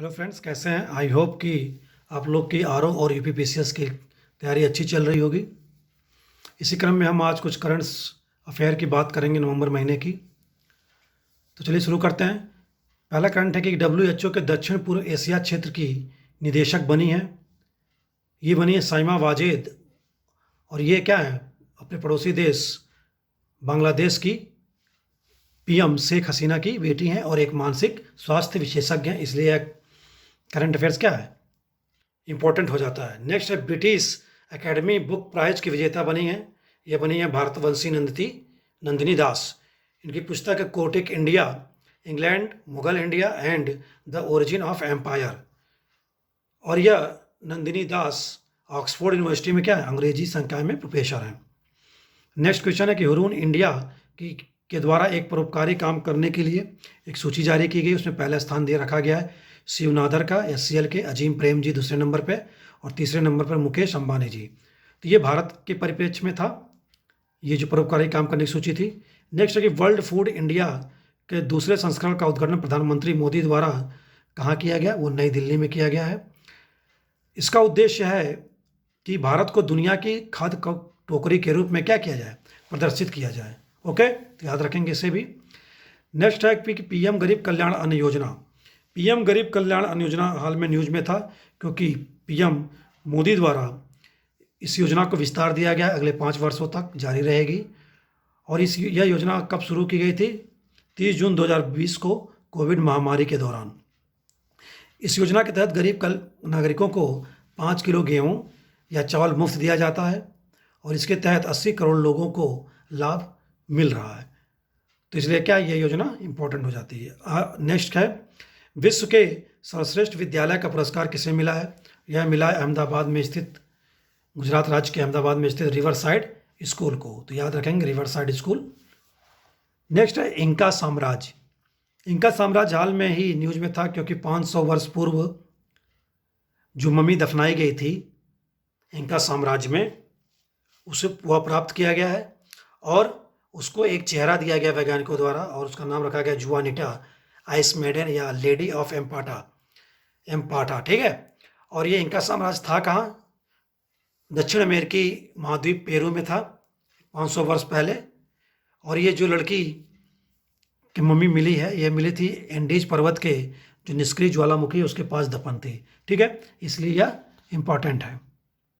Hello friends, कैसे हैं? I hope कि आप लोग की आरओ और यूपीपीसीएस की तैयारी अच्छी चल रही होगी। इसी क्रम में हम आज कुछ करंट्स अफेयर की बात करेंगे नवंबर महीने की। तो चलिए शुरू करते हैं। पहला करंट है कि डब्ल्यूएचओ के दक्षिण पूर्व एशिया क्षेत्र की निदेशक बनी है। ये बनी है साइमा वाजेद, और ये क्या है, अपने पड़ोसी देश बांग्लादेश की पीएम शेख हसीना की बेटी हैं और एक मानसिक स्वास्थ्य विशेषज्ञ हैं। इसलिए करंट अफेयर्स क्या है, इंपॉर्टेंट हो जाता है। नेक्स्ट है, ब्रिटिश एकेडमी बुक प्राइज की विजेता बनी है। ये बनी है भारतवंशी नंदिनी दास। इनकी पुस्तक है कोटिक India, England, Mughal India and the origin of empire. और यह नंदिनी दास ऑक्सफोर्ड यूनिवर्सिटी में क्या है, अंग्रेजी संकाय में प्रोफेसर हैं। नेक्स्ट क्वेश्चन है कि हुरून इंडिया के द्वारा एक परोपकारी काम करने के लिए एक सूची जारी की गई। उसमें पहला स्थान दे रखा गया है शिवनादर का, एचसीएल के अजीम प्रेम जी दूसरे नंबर पे, और तीसरे नंबर पर मुकेश अंबानी जी। तो ये भारत के परिप्रेक्ष्य में था, ये जो परोपकारी काम करने की सूची थी। नेक्स्ट है कि वर्ल्ड फूड इंडिया के दूसरे संस्करण का उद्घाटन प्रधानमंत्री मोदी द्वारा कहाँ किया गया, वो नई दिल्ली में किया गया है। इसका उद्देश्य है कि भारत को दुनिया की खाद्य टोकरी के रूप में क्या किया जाए, प्रदर्शित किया जाए। ओके, तो याद रखेंगे इसे भी। नेक्स्ट है कि पीएम गरीब कल्याण अन्न योजना। पीएम गरीब कल्याण अन्न योजना हाल में न्यूज में था, क्योंकि पीएम मोदी द्वारा इस योजना को विस्तार दिया गया, अगले 5 वर्षों तक जारी रहेगी। और यह योजना कब शुरू की गई थी? 30 जून 2020 को, कोविड महामारी के दौरान। इस योजना के तहत गरीब नागरिकों को 5 किलो गेहूँ या चावल मुफ्त दिया जाता है, और इसके तहत 80 करोड़ लोगों को लाभ मिल रहा है। तो इसलिए क्या ये योजना इंपॉर्टेंट हो जाती है। नेक्स्ट है, विश्व के सर्वश्रेष्ठ विद्यालय का पुरस्कार किसे मिला है? यह मिला है अहमदाबाद में स्थित, गुजरात राज्य के अहमदाबाद में स्थित रिवर साइड स्कूल को। तो याद रखेंगे रिवर साइड स्कूल। नेक्स्ट है इंका साम्राज्य। इंका साम्राज्य हाल में ही न्यूज में था, क्योंकि 500 वर्ष पूर्व जो मम्मी दफनाई गई थी इंका साम्राज्य में, उसे वह प्राप्त किया गया है, और उसको एक चेहरा दिया गया वैज्ञानिकों द्वारा, और उसका नाम रखा गया जुआनिटा आइस मेडन या लेडी ऑफ एम्पाटा। ठीक है। और ये इंका साम्राज्य था कहाँ? दक्षिण अमेरिकी महाद्वीप पेरू में था 500 वर्ष पहले। और ये जो लड़की की मम्मी मिली है, ये मिली थी एंडीज पर्वत के जो निष्क्रिय ज्वालामुखी उसके पास दफन थी। ठीक है, इसलिए यह इंपॉर्टेंट है।